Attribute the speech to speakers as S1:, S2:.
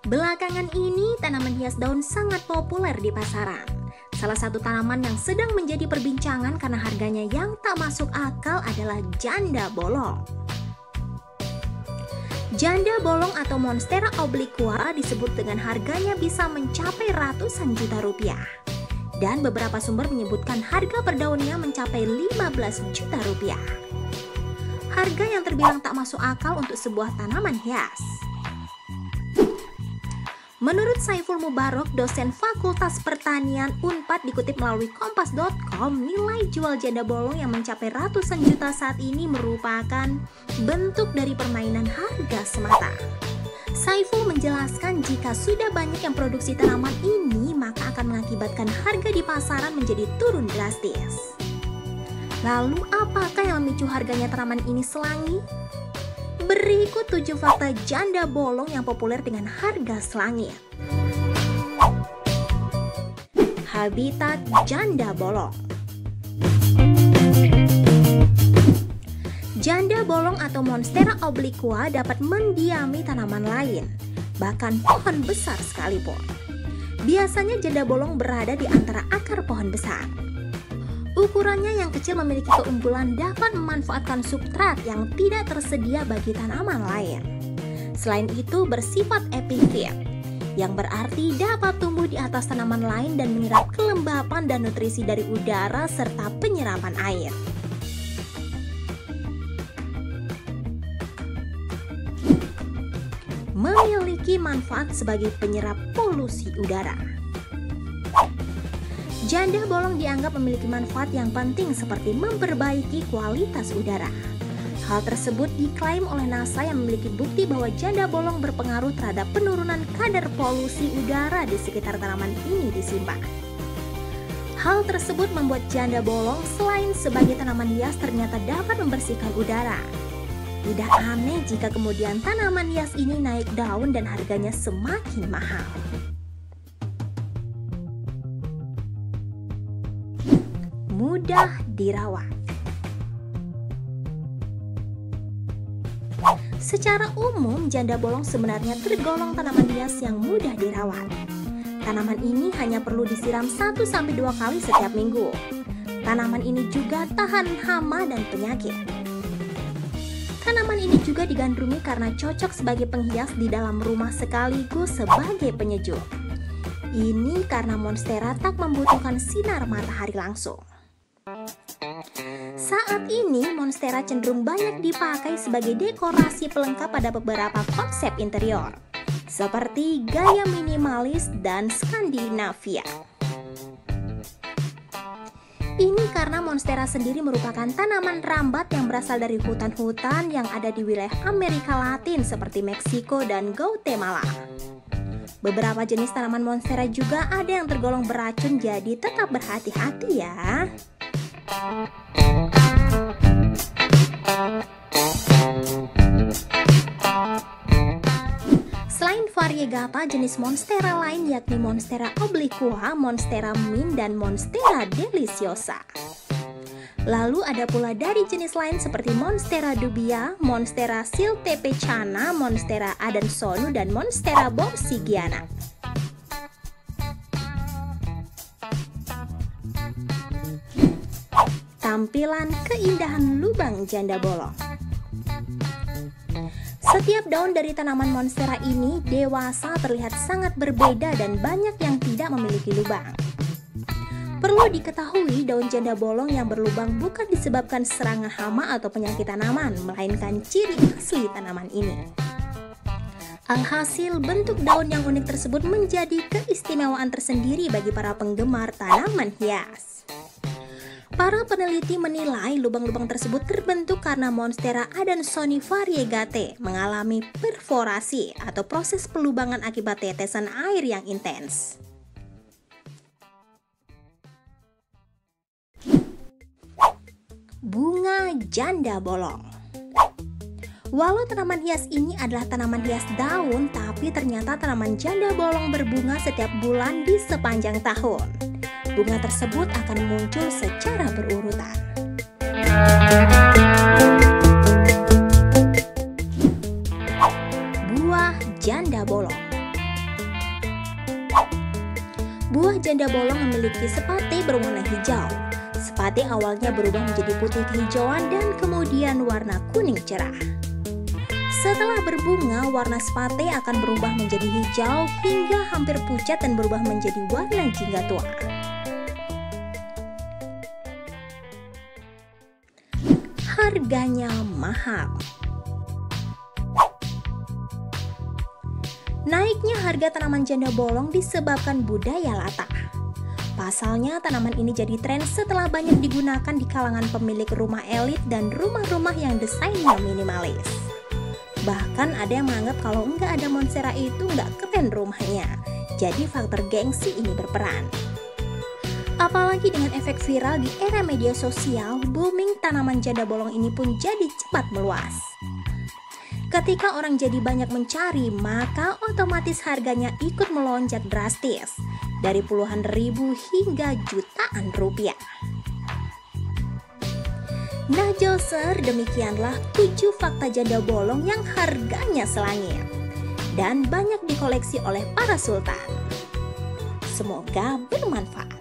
S1: Belakangan ini, tanaman hias daun sangat populer di pasaran. Salah satu tanaman yang sedang menjadi perbincangan karena harganya yang tak masuk akal adalah janda bolong. Janda bolong atau Monstera obliqua disebut dengan harganya bisa mencapai ratusan juta rupiah. Dan beberapa sumber menyebutkan harga per daunnya mencapai 15 juta rupiah. Harga yang terbilang tak masuk akal untuk sebuah tanaman hias. Menurut Saiful Mubarok, dosen Fakultas Pertanian Unpad dikutip melalui kompas.com, nilai jual janda bolong yang mencapai ratusan juta saat ini merupakan bentuk dari permainan harga semata. Saiful menjelaskan jika sudah banyak yang produksi tanaman ini, maka akan mengakibatkan harga di pasaran menjadi turun drastis. Lalu apakah yang memicu harganya tanaman ini selangit? Berikut 7 fakta janda bolong yang populer dengan harga selangit. Habitat janda bolong. Janda bolong atau Monstera obliqua dapat mendiami tanaman lain, bahkan pohon besar sekalipun. Biasanya janda bolong berada di antara akar pohon besar. Ukurannya yang kecil memiliki keunggulan dapat memanfaatkan substrat yang tidak tersedia bagi tanaman lain. Selain itu bersifat epifit, yang berarti dapat tumbuh di atas tanaman lain dan menyerap kelembapan dan nutrisi dari udara serta penyerapan air. Memiliki manfaat sebagai penyerap polusi udara. Janda bolong dianggap memiliki manfaat yang penting seperti memperbaiki kualitas udara. Hal tersebut diklaim oleh NASA yang memiliki bukti bahwa janda bolong berpengaruh terhadap penurunan kadar polusi udara di sekitar tanaman ini disimpan. Hal tersebut membuat janda bolong selain sebagai tanaman hias ternyata dapat membersihkan udara. Tidak aneh jika kemudian tanaman hias ini naik daun dan harganya semakin mahal. Mudah dirawat. Secara umum, janda bolong sebenarnya tergolong tanaman hias yang mudah dirawat. Tanaman ini hanya perlu disiram 1-2 kali setiap minggu. Tanaman ini juga tahan hama dan penyakit. Tanaman ini juga digandrungi karena cocok sebagai penghias di dalam rumah sekaligus sebagai penyejuk. Ini karena Monstera tak membutuhkan sinar matahari langsung. Saat ini, Monstera cenderung banyak dipakai sebagai dekorasi pelengkap pada beberapa konsep interior, seperti gaya minimalis dan Skandinavia. Ini karena Monstera sendiri merupakan tanaman rambat yang berasal dari hutan-hutan yang ada di wilayah Amerika Latin seperti Meksiko dan Guatemala. Beberapa jenis tanaman Monstera juga ada yang tergolong beracun, jadi tetap berhati-hati ya. Selain variegata, jenis Monstera lain yakni Monstera obliqua, Monstera mint, dan Monstera deliciosa. Lalu ada pula dari jenis lain seperti Monstera dubia, Monstera siltepecana, Monstera adansonu, dan Monstera borsigiana. Tampilan keindahan lubang janda bolong. Setiap daun dari tanaman Monstera ini dewasa terlihat sangat berbeda dan banyak yang tidak memiliki lubang. Perlu diketahui, daun janda bolong yang berlubang bukan disebabkan serangan hama atau penyakit tanaman, melainkan ciri asli tanaman ini. Alhasil, bentuk daun yang unik tersebut menjadi keistimewaan tersendiri bagi para penggemar tanaman hias. Para peneliti menilai lubang-lubang tersebut terbentuk karena Monstera adansoni variegate mengalami perforasi atau proses pelubangan akibat tetesan air yang intens. Bunga janda bolong. Walau tanaman hias ini adalah tanaman hias daun, tapi ternyata tanaman janda bolong berbunga setiap bulan di sepanjang tahun. Bunga tersebut akan muncul secara berurutan. janda bolong memiliki sepate berwarna hijau. Sepate awalnya berubah menjadi putih kehijauan dan kemudian warna kuning cerah. Setelah berbunga, warna sepate akan berubah menjadi hijau hingga hampir pucat dan berubah menjadi warna jingga tua. Harganya mahal. Naiknya harga tanaman janda bolong disebabkan budaya latah. Pasalnya, tanaman ini jadi tren setelah banyak digunakan di kalangan pemilik rumah elit dan rumah-rumah yang desainnya minimalis. Bahkan ada yang menganggap kalau nggak ada monstera itu nggak keren rumahnya. Jadi faktor gengsi ini berperan. Apalagi dengan efek viral di era media sosial, booming tanaman janda bolong ini pun jadi cepat meluas. Ketika orang jadi banyak mencari, maka otomatis harganya ikut melonjak drastis, dari puluhan ribu hingga jutaan rupiah. Nah Joser, demikianlah 7 fakta janda bolong yang harganya selangit dan banyak dikoleksi oleh para sultan. Semoga bermanfaat.